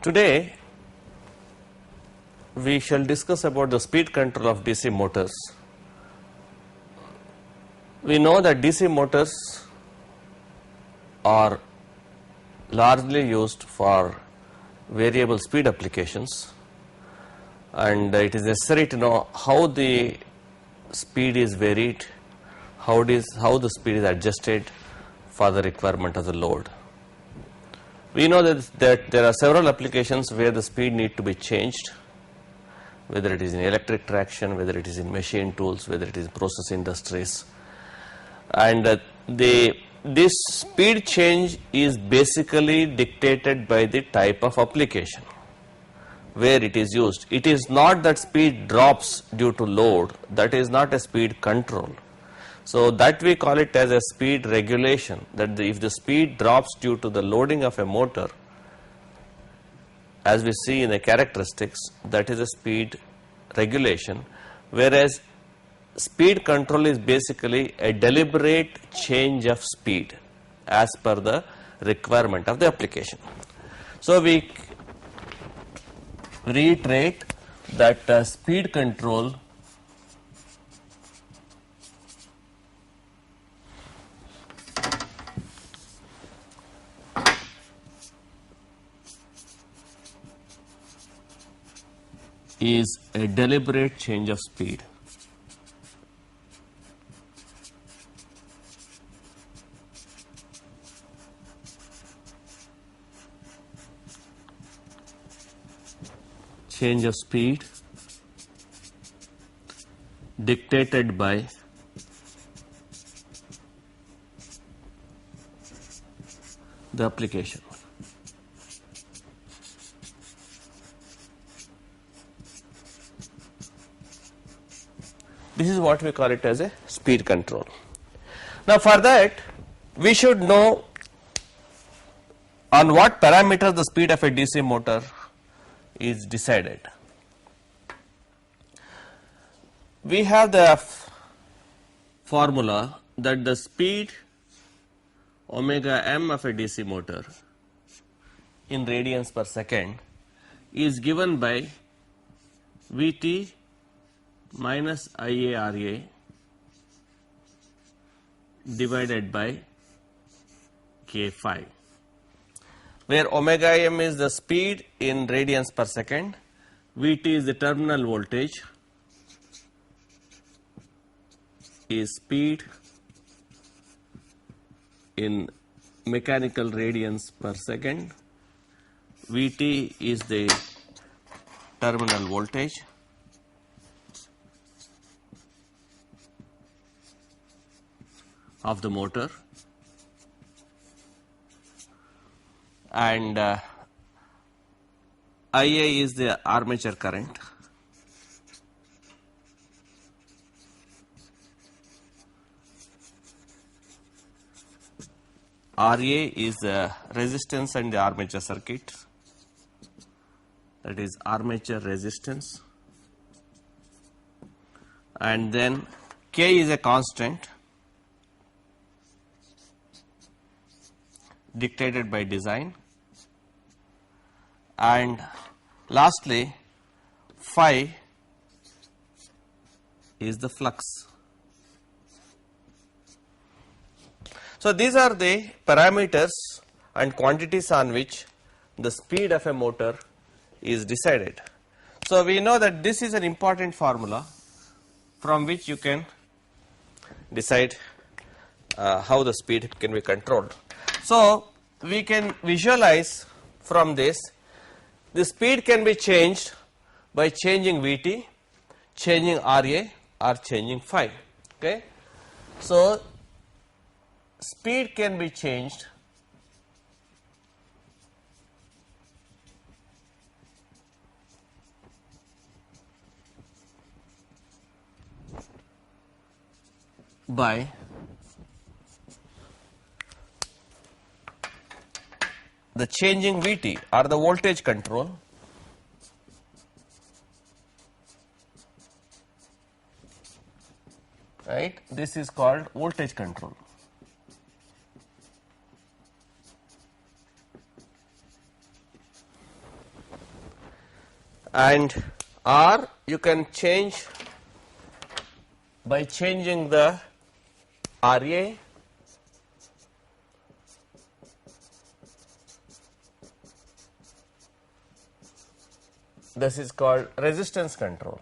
Today we shall discuss about the speed control of DC motors. We know that DC motors are largely used for variable speed applications, and it is necessary to know how the speed is varied, how the speed is adjusted for the requirement of the load. We know that there are several applications where the speed need to be changed, whether it is in electric traction, whether it is in machine tools, whether it is in process industries. And this speed change is basically dictated by the type of application where it is used. It is not that speed drops due to load, that is not a speed control. So that we call it as a speed regulation, that if the speed drops due to the loading of a motor, as we see in the characteristics, that is a speed regulation, whereas speed control is basically a deliberate change of speed as per the requirement of the application. So we reiterate that speed control is a deliberate change of speed. Change of speed dictated by the application. This is what we call it as a speed control. Now for that, we should know on what parameter the speed of a DC motor is decided. We have the formula that the speed omega m of a DC motor in radians per second is given by Vt minus IaRa divided by K phi, where omega m is the speed in radians per second, Vt is the terminal voltage, is speed in mechanical radians per second, Vt is the terminal voltage, of the motor, and Ia is the armature current, Ra is the resistance and the armature circuit, that is armature resistance, and then K is a constant dictated by design, and lastly phi is the flux. So these are the parameters and quantities on which the speed of a motor is decided. So we know that this is an important formula from which you can decide how the speed can be controlled. So we can visualize from this, the speed can be changed by changing Vt, changing Ra, or changing phi. Okay? So speed can be changed by the changing Vt or the voltage control, right? This is called voltage control. and R you can change by changing the RA this is called resistance control.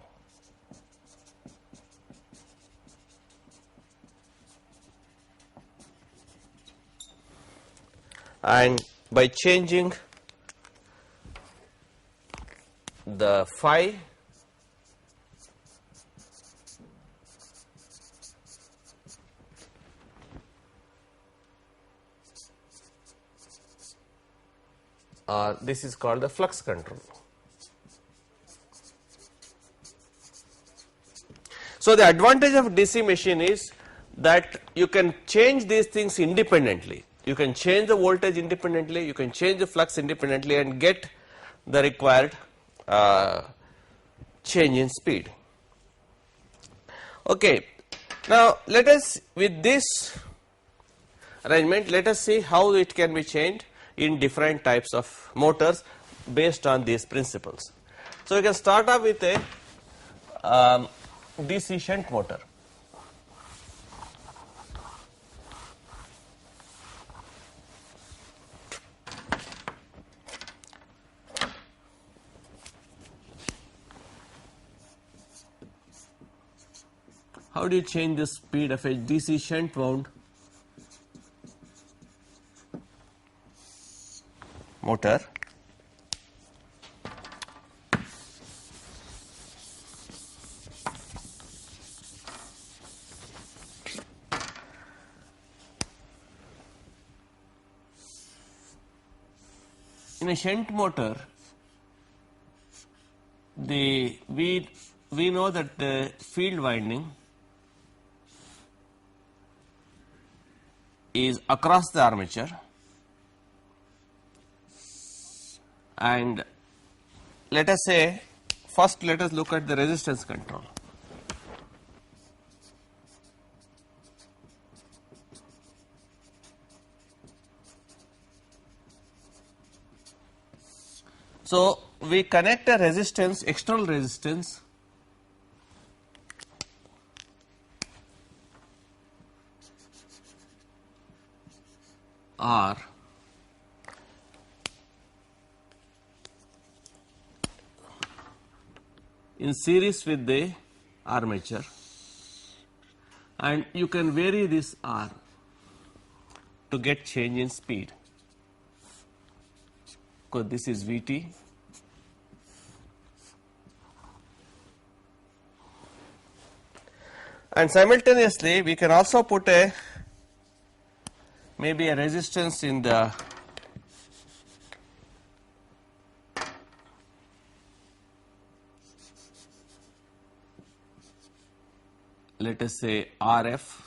And by changing the phi this is called the flux control. So the advantage of DC machine is that you can change these things independently. You can change the voltage independently, you can change the flux independently and get the required change in speed. Okay, now let us, with this arrangement, let us see how it can be changed in different types of motors based on these principles. So we can start off with a DC shunt motor. How do you change the speed of a DC shunt wound motor? In a shunt motor, we know that the field winding is across the armature, and let us say first let us look at the resistance control. So we connect a resistance, external resistance R in series with the armature, and you can vary this R to get change in speed, because this is Vt and simultaneously we can also put a maybe a resistance in the let us say RF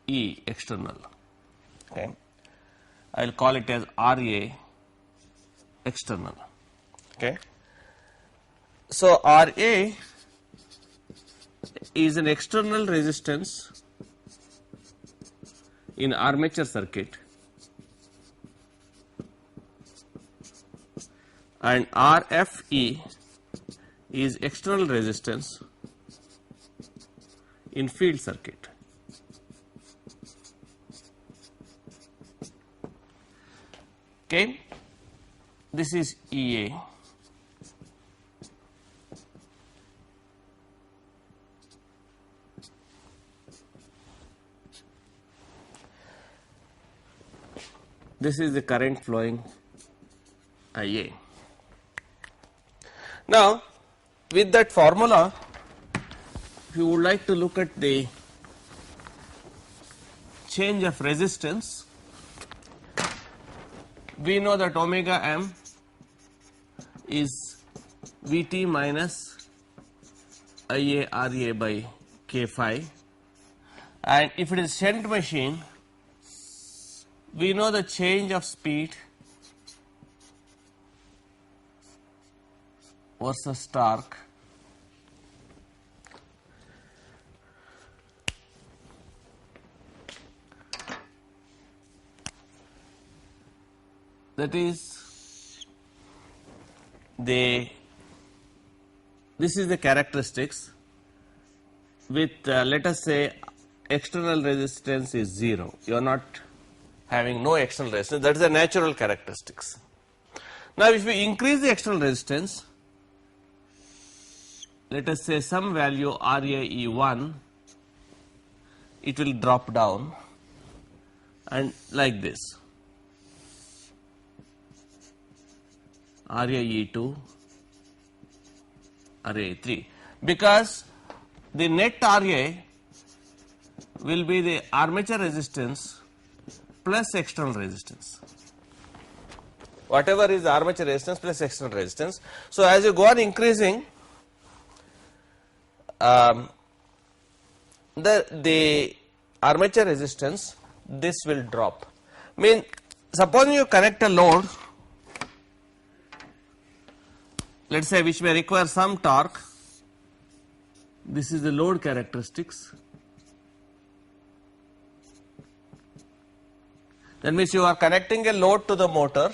E external. Okay, I will call it as RA external. Okay, so RA is an external resistance in armature circuit, and RFE is external resistance in field circuit. Okay, this is EA. This is the current flowing IA. Now, with that formula, if you would like to look at the change of resistance, we know that omega m is Vt minus Ia Ra by K phi, and if it is shunt machine, we know the change of speed versus torque that is this is the characteristics with let us say external resistance is 0. You are not having no external resistance, that is the natural characteristics. Now, if we increase the external resistance, let us say some value RAE1, it will drop down and like this, RAE2, RAE3, because the net RA will be the armature resistance plus external resistance. Whatever is the armature resistance plus external resistance. So, as you go on increasing, the armature resistance, this will drop. Mean, suppose you connect a load, let us say which may require some torque, this is the load characteristics. That means you are connecting a load to the motor,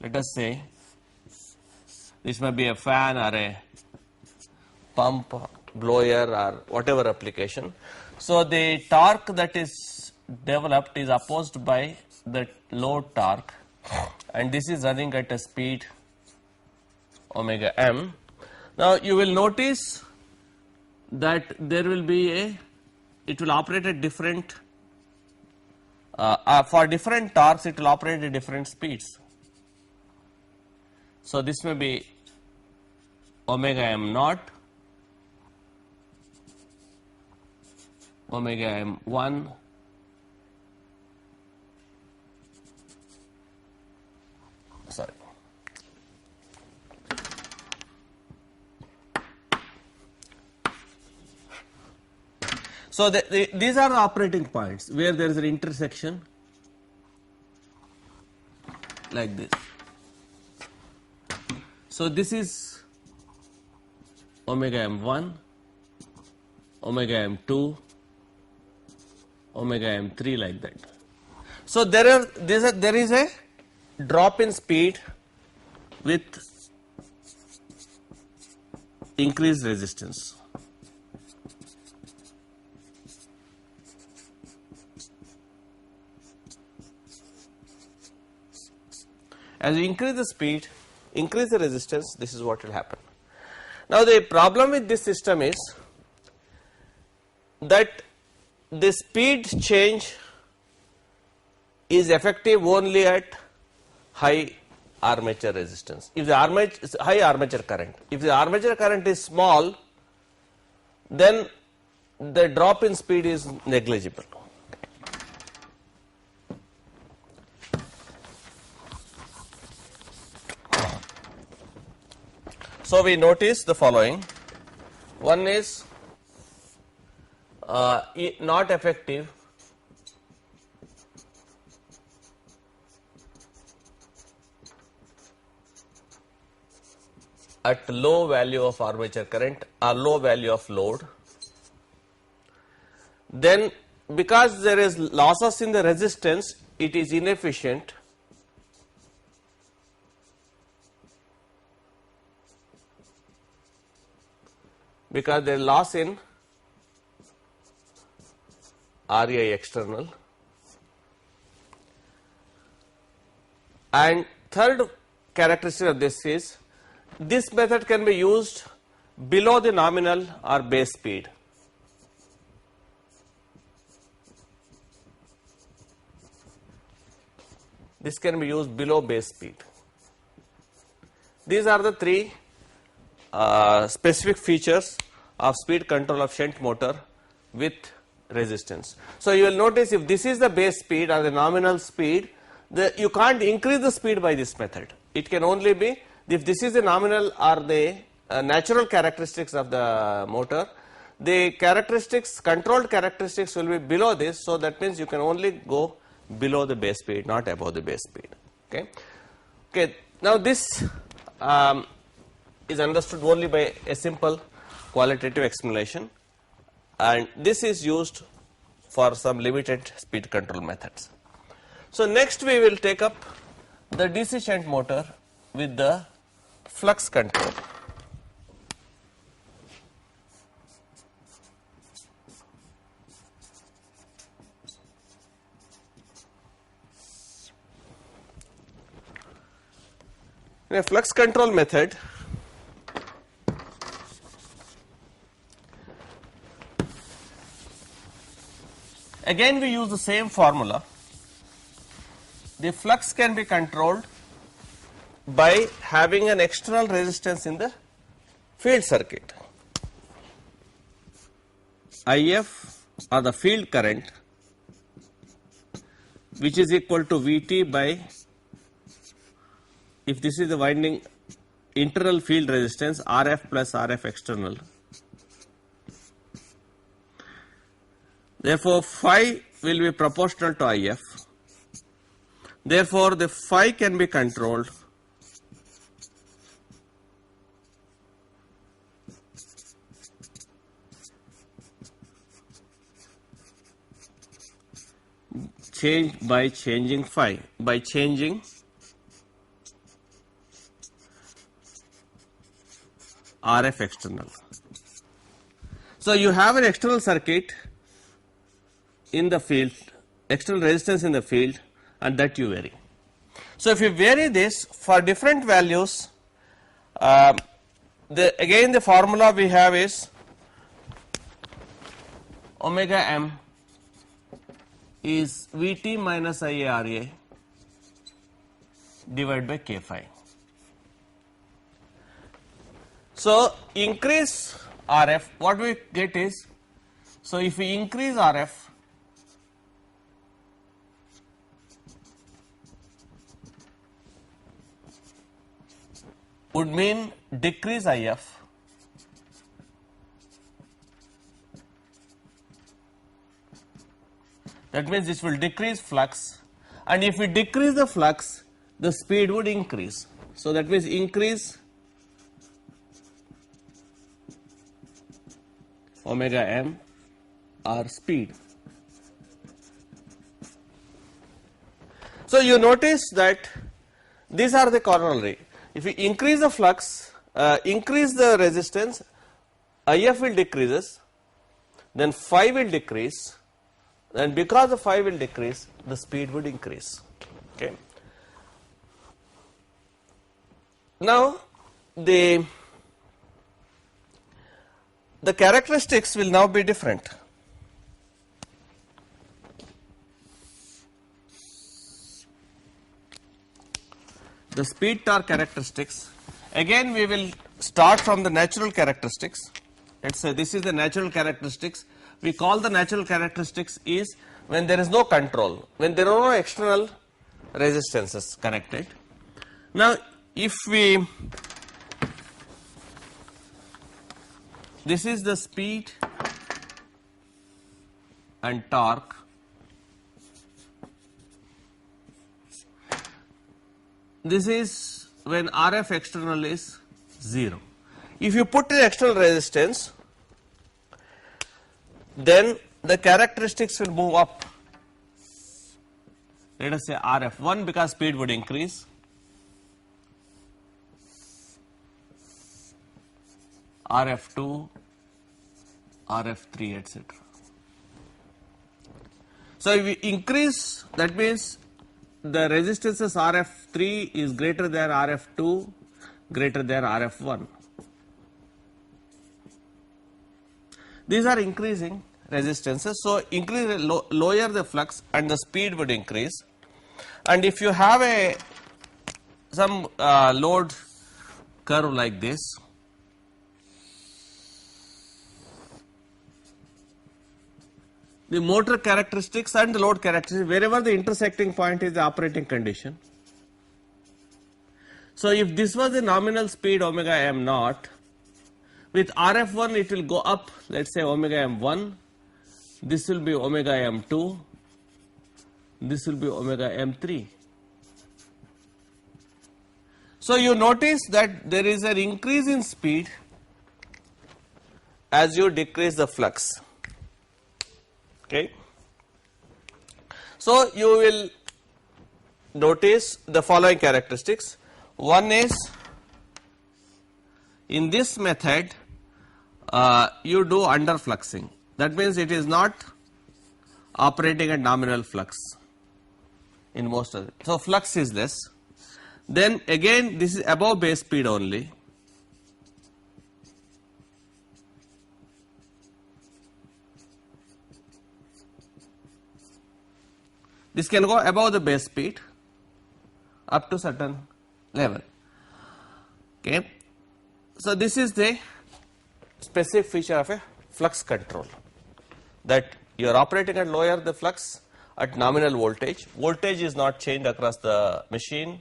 let us say this may be a fan or a pump, blower or whatever application. So, the torque that is developed is opposed by the load torque, and this is running at a speed omega m. Now, you will notice that there will be it will operate at different, for different torques it will operate at different speeds. So, this may be omega m naught, omega m1, sorry. So, these are the operating points where there is an intersection like this. So, this is omega m1, omega m2, omega m3 like that. So, there is a drop in speed with increased resistance. As you increase the speed, increase the resistance, this is what will happen. Now, the problem with this system is that the speed change is effective only at high armature resistance. If the high armature current, if the armature current is small, then the drop in speed is negligible. So, we notice the following. One is not effective at low value of armature current or low value of load. Then, because there is losses in the resistance, it is inefficient. Because there is loss in RA external. And third characteristic of this is, this method can be used below the nominal or base speed. This can be used below base speed. These are the three specific features of speed control of shunt motor with resistance. So, you will notice if this is the base speed or the nominal speed, you can't increase the speed by this method. It can only be, if this is the nominal or the natural characteristics of the motor, the characteristics, controlled characteristics will be below this. So, that means you can only go below the base speed, not above the base speed. Okay. Now, this is understood only by a simple qualitative explanation, and this is used for some limited speed control methods. So, next we will take up the DC shunt motor with the flux control. In a flux control method, again we use the same formula. The flux can be controlled by having an external resistance in the field circuit. IF or the field current, which is equal to Vt by, if this is the winding internal field resistance, Rf plus Rf external. Therefore, phi will be proportional to IF. Therefore, the phi can be controlled by changing phi, by changing RF external. So you have an external circuit in the field, external resistance in the field, and that you vary. So if you vary this for different values, again the formula we have is omega m is Vt minus IaRa divided by K phi. So increase RF, what we get is, so if we increase RF, would mean decrease IF, that means this will decrease flux, and if we decrease the flux, the speed would increase. So that means increase omega m or speed. So you notice that these are the corollary. If we increase the flux, increase the resistance, IF will decreases, then phi will decrease, and because the phi will decrease, the speed would increase. Okay. Now the characteristics will now be different. The speed torque characteristics, again we will start from the natural characteristics. Let's say this is the natural characteristics. We call the natural characteristics is when there is no control, when there are no external resistances connected. Now if we, this is the speed and torque, this is when RF external is 0. If you put the external resistance, then the characteristics will move up. Let us say RF1 because speed would increase, RF2, RF3, etc. So if we increase, that means the resistances RF3 is greater than RF2, greater than RF1. These are increasing resistances, so increase lower the flux and the speed would increase. And if you have some load curve like this, the motor characteristics and the load characteristics, wherever the intersecting point is the operating condition. So if this was the nominal speed omega m naught, with RF1 it will go up, let us say omega m1, this will be omega m2, this will be omega m3. So you notice that there is an increase in speed as you decrease the flux. Okay. So you will notice the following characteristics. One is, in this method you do underfluxing. That means it is not operating at nominal flux in most of it. So flux is less. Then again this is above base speed only. This can go above the base speed up to certain level. Okay. So this is the specific feature of a flux control, that you are operating at lower the flux at nominal voltage. Voltage is not changed across the machine,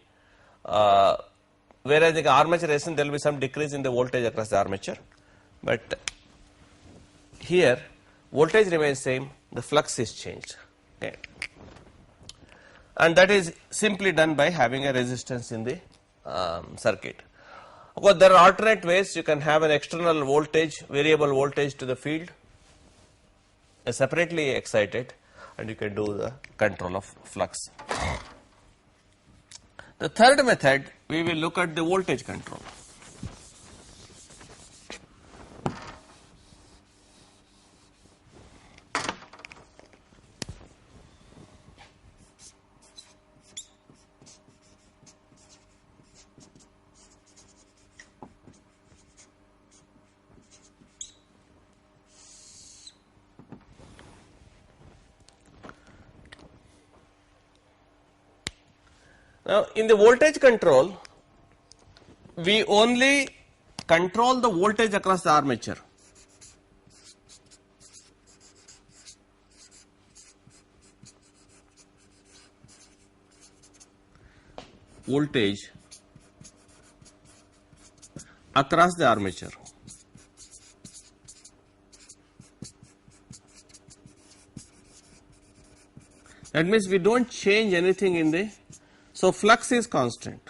whereas in the armature resistance there will be some decrease in the voltage across the armature, but here voltage remains same, the flux is changed. Okay. And that is simply done by having a resistance in the circuit. Of course, there are alternate ways. You can have an external voltage, variable voltage to the field, separately excited, and you can do the control of flux. The third method, we will look at the voltage control. Now, in the voltage control, we only control the voltage across the armature. Voltage across the armature. That means we don't change anything in the, so flux is constant.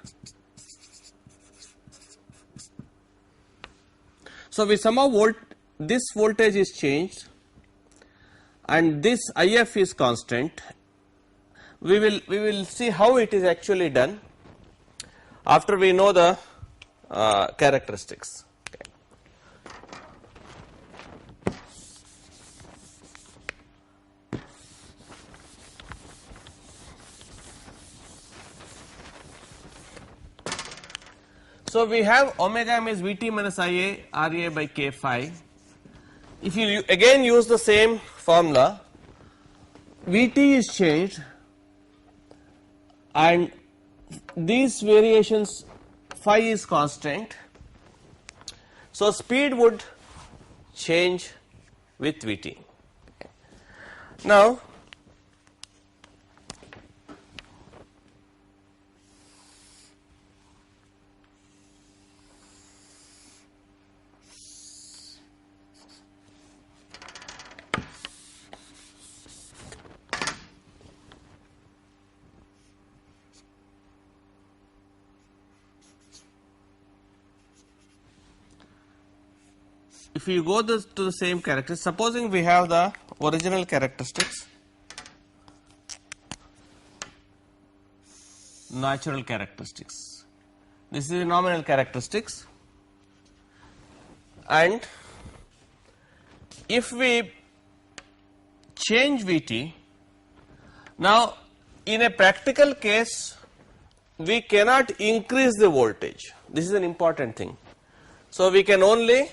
So we somehow this voltage is changed and this IF is constant. We will see how it is actually done after we know the characteristics. Okay. So we have omega m is Vt minus Ia Ra by K phi. If you again use the same formula, Vt is changed and these variations phi is constant. So speed would change with Vt. Now if you go to the same characteristics, supposing we have the original characteristics, natural characteristics, this is the nominal characteristics, and if we change Vt, now in a practical case we cannot increase the voltage, this is an important thing, so we can only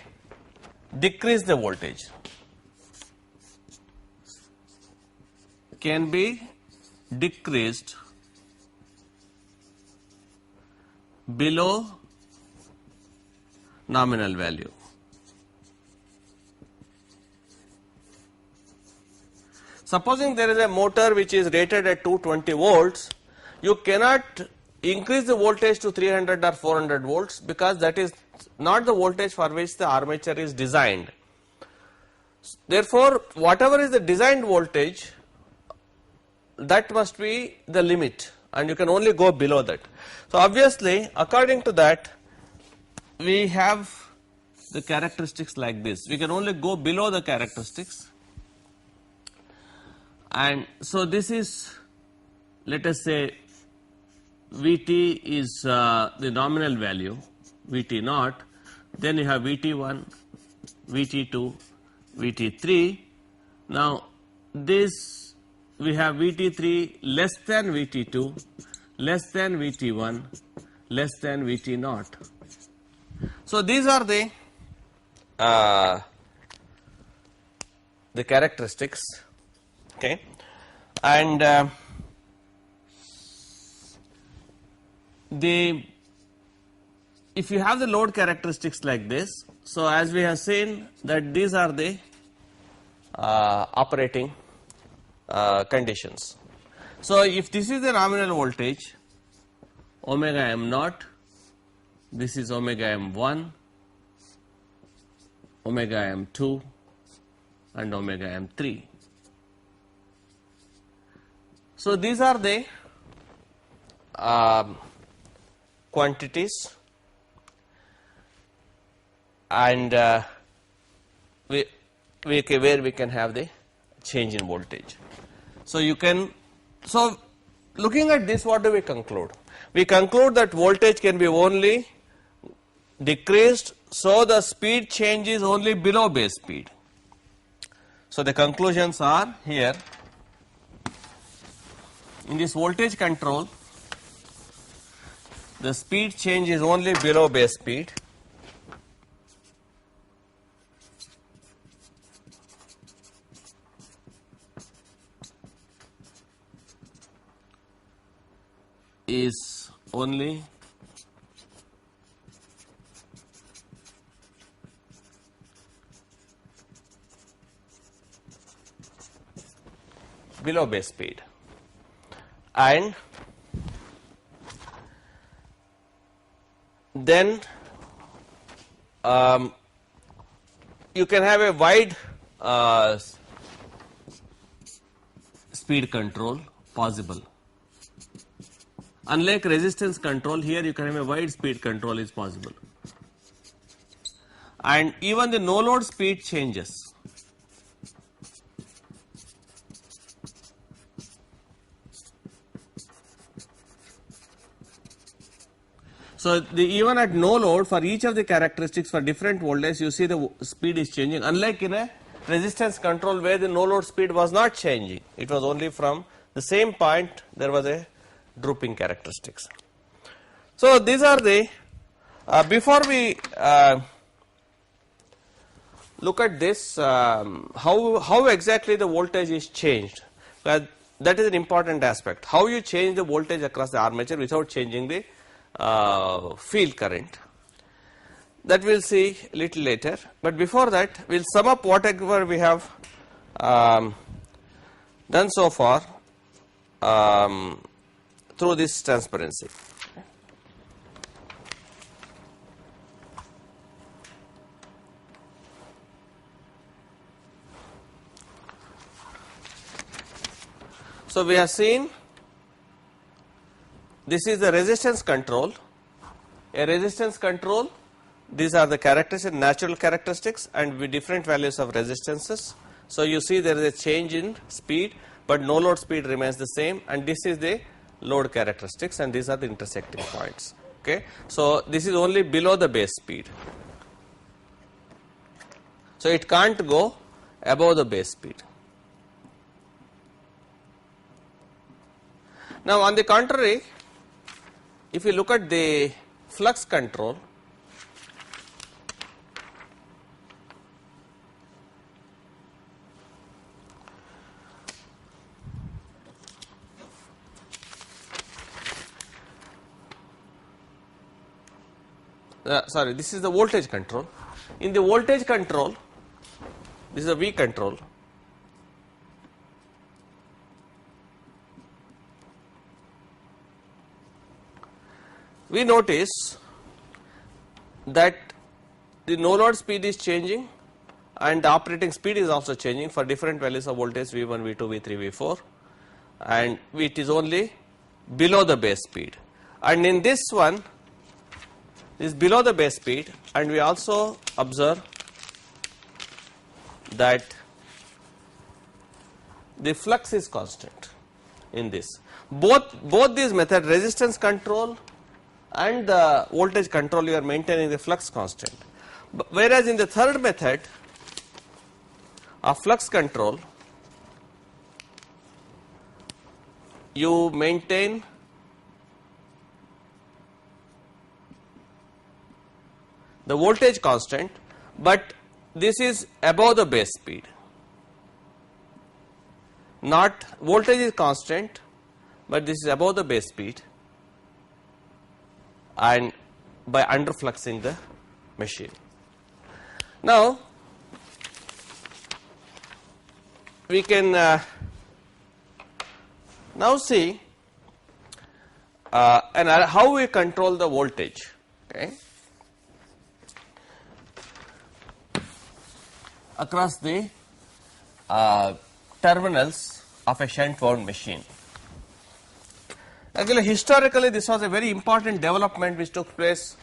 decrease the voltage, can be decreased below nominal value. Supposing there is a motor which is rated at 220 volts, you cannot increase the voltage to 300 or 400 volts because that is not the voltage for which the armature is designed. Therefore, whatever is the designed voltage, that must be the limit and you can only go below that. So obviously, according to that, we have the characteristics like this. We can only go below the characteristics, and so this is, let us say, Vt is the nominal value, Vt naught, then you have Vt1, Vt2, Vt3. Now, this we have Vt3 less than Vt2, less than Vt1, less than Vt naught. So, these are the characteristics, okay, and if you have the load characteristics like this, so as we have seen that these are the operating conditions. So, if this is the nominal voltage omega m naught, this is omega m1, omega m2 and omega m3. So, these are the quantities, and where we can have the change in voltage. So, you can, so looking at this, what do we conclude? We conclude that voltage can be only decreased, so the speed change is only below base speed. So, the conclusions are here. In this voltage control, the speed change is only below base speed. Is only below base speed, and then you can have a wide speed control possible. Unlike resistance control, here you can have a wide speed control is possible, and even the no load speed changes. So, even at no load, for each of the characteristics for different voltage, you see the speed is changing, unlike in a resistance control where the no load speed was not changing, it was only from the same point there was a drooping characteristics. So, these are the before we look at this, how exactly the voltage is changed, that is an important aspect. How you change the voltage across the armature without changing the field current, that we will see little later, but before that we will sum up whatever we have done so far through this transparency. So, we have seen this is the resistance control. A resistance control, these are the characteristics, natural characteristics, and with different values of resistances. So, you see there is a change in speed, but no load speed remains the same, and this is the load characteristics, and these are the intersecting points. Okay. So, this is only below the base speed. So, it can't go above the base speed. Now, on the contrary, if you look at the flux control, sorry, this is the voltage control. In the voltage control, this is a V control. We notice that the no load speed is changing and the operating speed is also changing for different values of voltage V1, V2, V3, V4, and it is only below the base speed. And in this one is below the base speed, and we also observe that the flux is constant in this. both these methods, resistance control and the voltage control, you are maintaining the flux constant. Whereas in the third method of flux control, you maintain the voltage constant, but this is above the base speed. Not voltage is constant, but this is above the base speed, and by underfluxing the machine. Now we can now see and how we control the voltage. Okay, across the terminals of a shunt wound machine. Actually, historically, this was a very important development which took place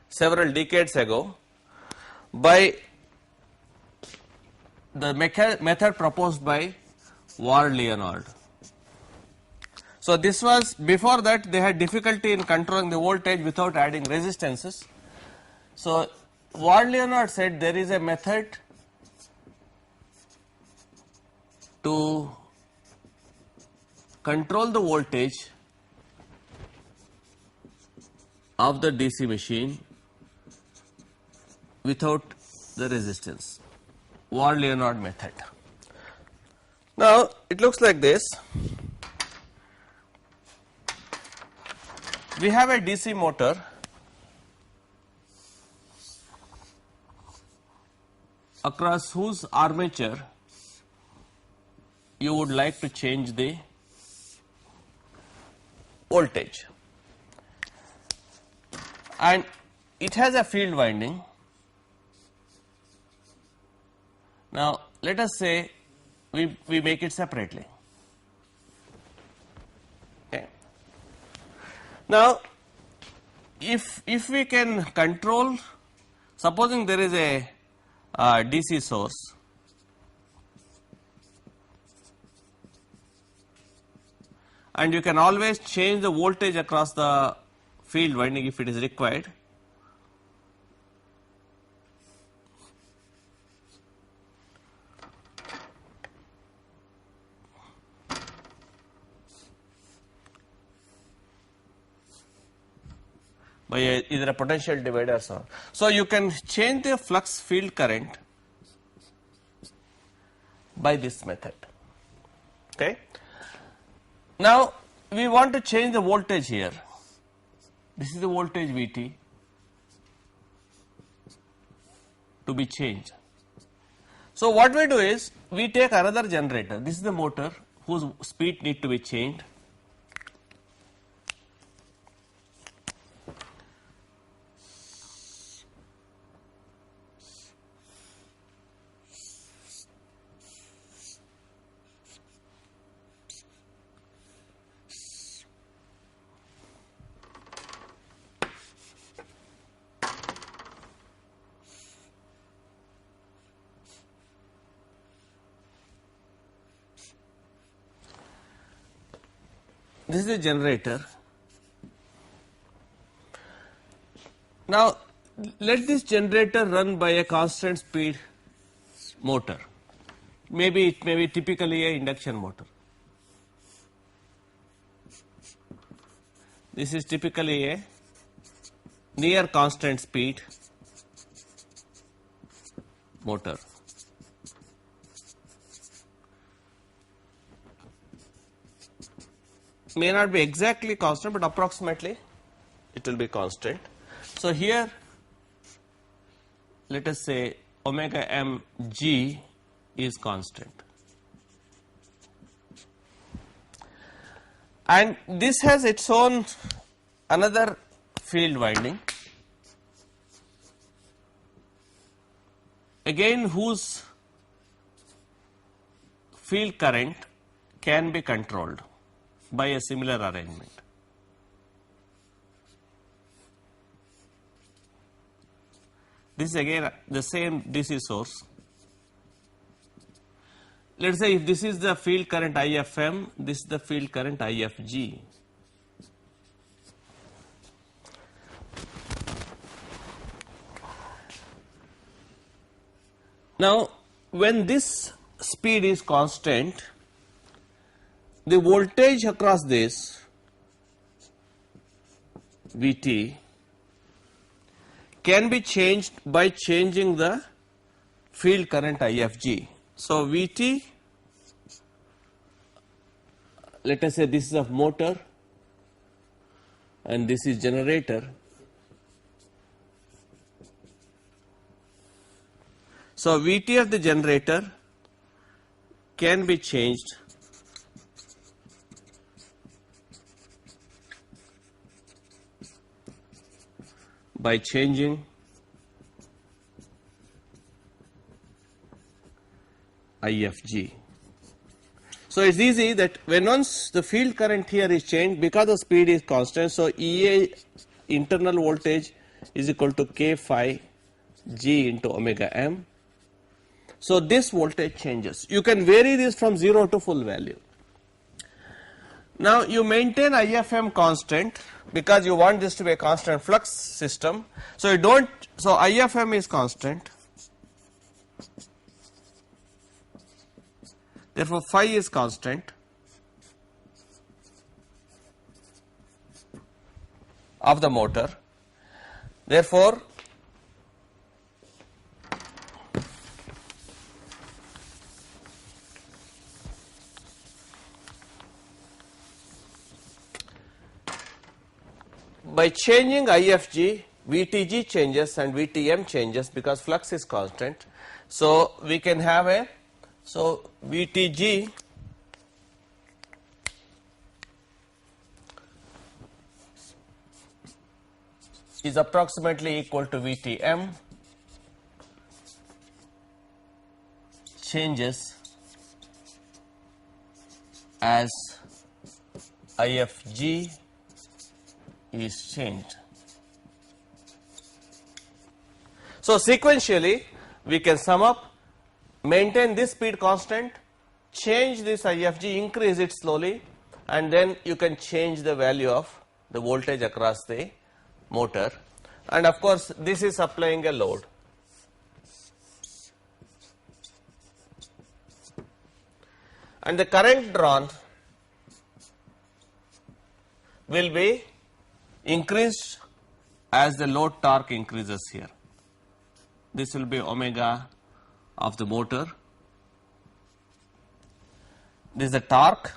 several decades ago by the method proposed by Ward-Leonard. So this was, before that they had difficulty in controlling the voltage without adding resistances. So Ward-Leonard said there is a method to control the voltage of the DC machine without the resistance. Ward-Leonard method. Now it looks like this. We have a DC motor across whose armature you would like to change the voltage, and it has a field winding. Now let us say we make it separately. Okay. Now if we can control, supposing there is a DC source, and you can always change the voltage across the field winding if it is required. By either a potential divider or so. So you can change the flux field current by this method. Okay. Now we want to change the voltage here. This is the voltage Vt to be changed. So what we do is we take another generator. This is the motor whose speed need to be changed. This is the generator. Now let this generator run by a constant speed motor. Maybe it may be typically a induction motor. This is typically a near constant speed motor. May not be exactly constant, but approximately it will be constant. So here let us say omega mg is constant, and this has its own another field winding, again whose field current can be controlled by a similar arrangement. This is again the same DC source. let us say if this is the field current IFM, this is the field current IFG. Now, when this speed is constant, the voltage across this Vt can be changed by changing the field current IFG. So, Vt, let us say this is a motor and this is generator. So, Vt of the generator can be changed by changing IFG. So, it is easy that when once the field current here is changed, because the speed is constant, so EA internal voltage is equal to K phi G into omega m. So, this voltage changes. You can vary this from 0 to full value. Now, you maintain IFM constant because you want this to be a constant flux system. So, you don't, so IFM is constant. Therefore, phi is constant of the motor. Therefore, by changing IFG, VTG changes and VTM changes because flux is constant. So, we can have a, so VTG is approximately equal to VTM changes as IFG is changed. So, sequentially we can sum up, maintain this speed constant, change this IFG, increase it slowly, and then you can change the value of the voltage across the motor, and of course this is supplying a load. And the current drawn will be increased as the load torque increases here. This will be omega of the motor. This is the torque,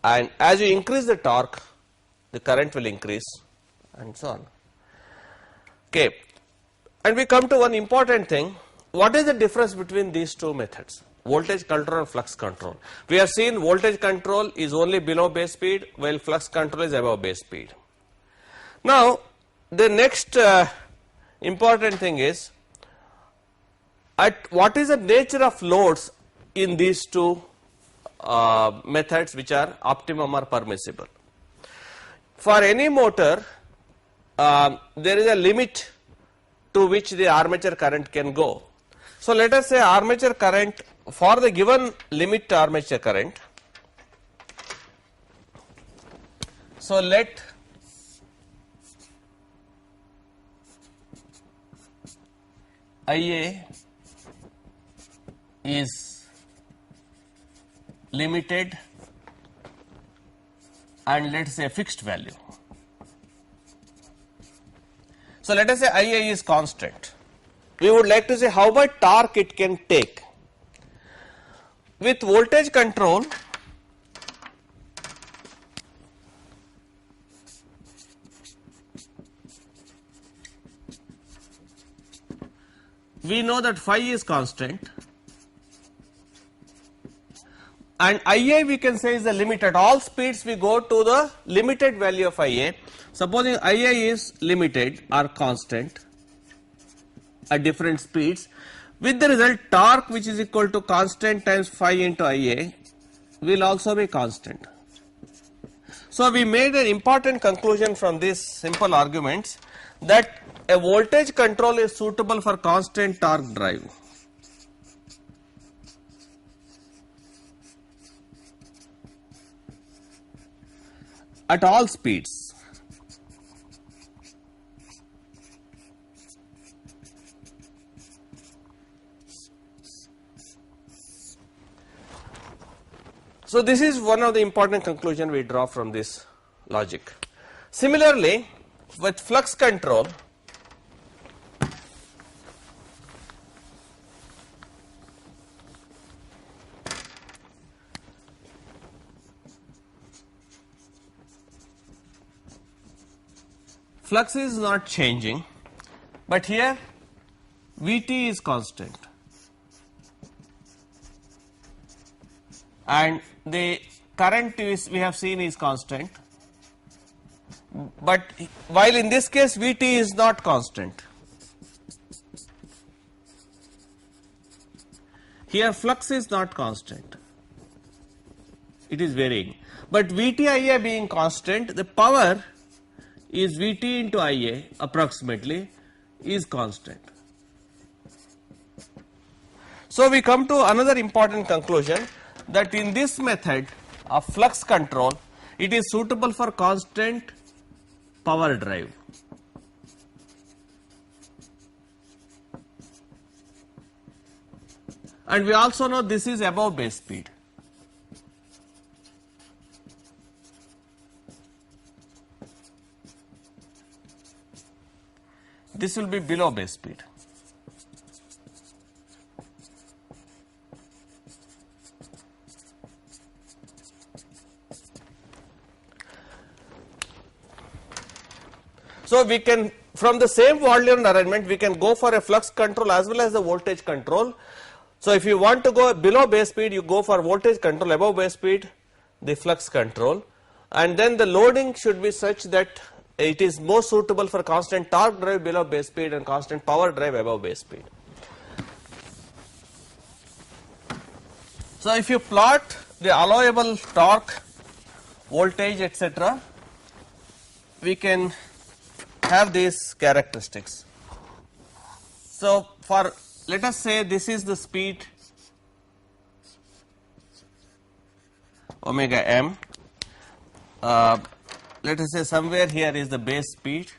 and as you increase the torque, the current will increase, and so on. Okay, and we come to one important thing. What is the difference between these two methods? Voltage control and flux control. We have seen voltage control is only below base speed, while flux control is above base speed. Now, the next important thing is, at what is the nature of loads in these two methods which are optimum or permissible. For any motor, there is a limit to which the armature current can go. So, let us say armature current, for the given limit armature current, so let IA is limited and let us say fixed value. So, let us say IA is constant. We would like to say how much torque it can take. With voltage control, we know that phi is constant, and IA we can say is the limit. At all speeds we go to the limited value of IA. Supposing IA is limited or constant at different speeds, with the result torque which is equal to constant times phi into IA will also be constant. So, we made an important conclusion from these simple arguments that a voltage control is suitable for constant torque drive. at all speeds. So this is one of the important conclusions we draw from this logic. Similarly, with flux control, flux is not changing, but here Vt is constant and the current is, we have seen, is constant, but while in this case Vt is not constant. Here flux is not constant, it is varying, but Vt Ia being constant, the power is Vt into Ia approximately is constant. So we come to another important conclusion, that in this method of flux control, it is suitable for constant power drive. And we also know this is above base speed. This will be below base speed. So we can, from the same volume arrangement, we can go for a flux control as well as the voltage control. So if you want to go below base speed, you go for voltage control, above base speed, the flux control, and then the loading should be such that it is more suitable for constant torque drive below base speed and constant power drive above base speed. So if you plot the allowable torque, voltage, etc., we can have these characteristics. So for, let us say this is the speed omega m, let us say somewhere here is the base speed,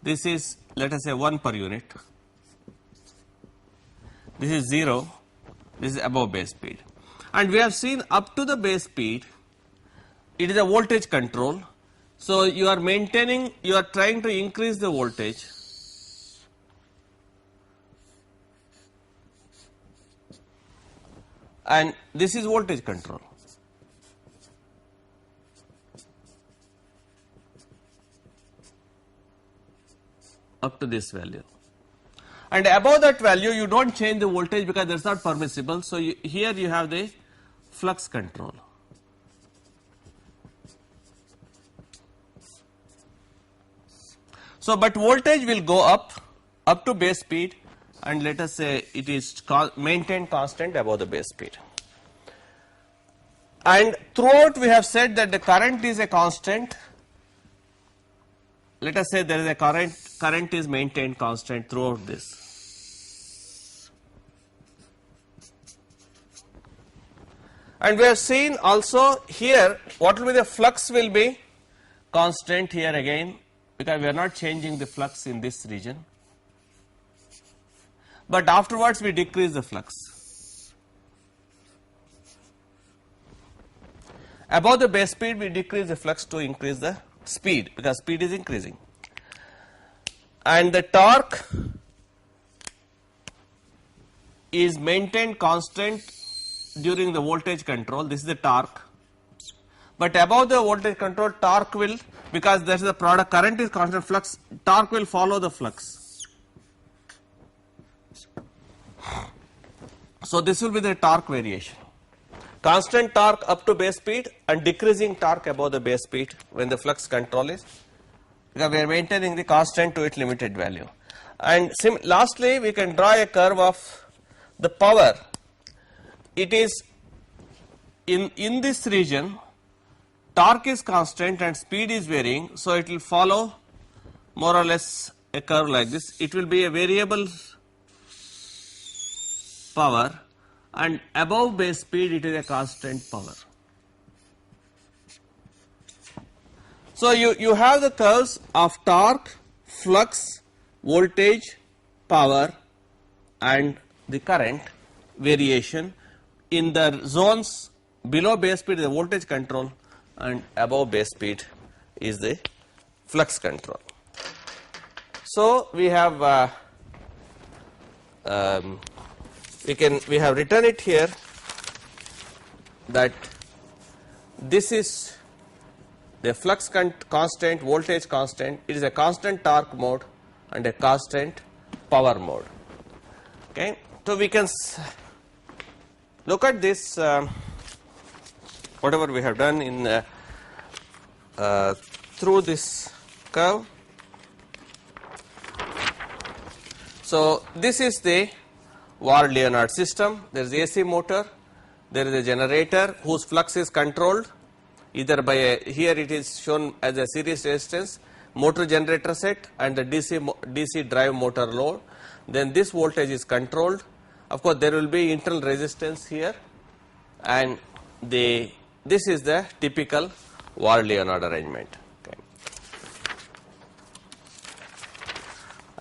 this is, let us say, 1 per unit, this is 0, this is above base speed. And we have seen up to the base speed, it is a voltage control. So you are maintaining, you are trying to increase the voltage. And this is voltage control. Up to this value. And above that value, you don't change the voltage because that's not permissible. So here you have the flux control. So but voltage will go up to base speed, and let us say it is maintained constant above the base speed. And throughout we have said that the current is a constant. Let us say there is a current is maintained constant throughout this. And we have seen also here what will be the flux will be constant here again, because we are not changing the flux in this region. But afterwards we decrease the flux. Above the base speed we decrease the flux to increase the speed, because speed is increasing. And the torque is maintained constant during the voltage control, this is the torque. But above the voltage control, torque will, because there is a product, current is constant, flux, torque will follow the flux. So this will be the torque variation. Constant torque up to base speed and decreasing torque above the base speed when the flux control is, because we are maintaining the constant to its limited value. And lastly, we can draw a curve of the power. It is in this region, torque is constant and speed is varying, so it will follow more or less a curve like this. It will be a variable power, and above base speed it is a constant power. So you have the curves of torque, flux, voltage, power and the current variation. In the zones below base speed is the voltage control and above base speed is the flux control. So we have we have written it here that this is the flux constant, voltage constant, it is a constant torque mode and a constant power mode. Okay, so we can look at this whatever we have done in through this curve. So this is the Ward-Leonard system. There is AC motor, there is a generator whose flux is controlled either by here it is shown as a series resistance, motor generator set and the DC drive motor load. Then this voltage is controlled. Of course, there will be internal resistance here, and this is the typical Ward-Leonard arrangement. Okay.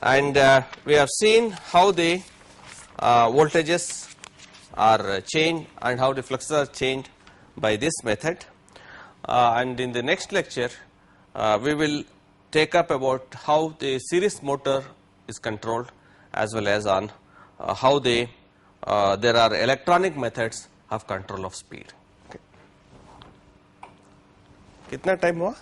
And we have seen how the voltages are changed and how the fluxes are changed by this method. And in the next lecture, we will take up about how the series motor is controlled, as well as on how there are electronic methods of control of speed. Okay. कितना time हुआ?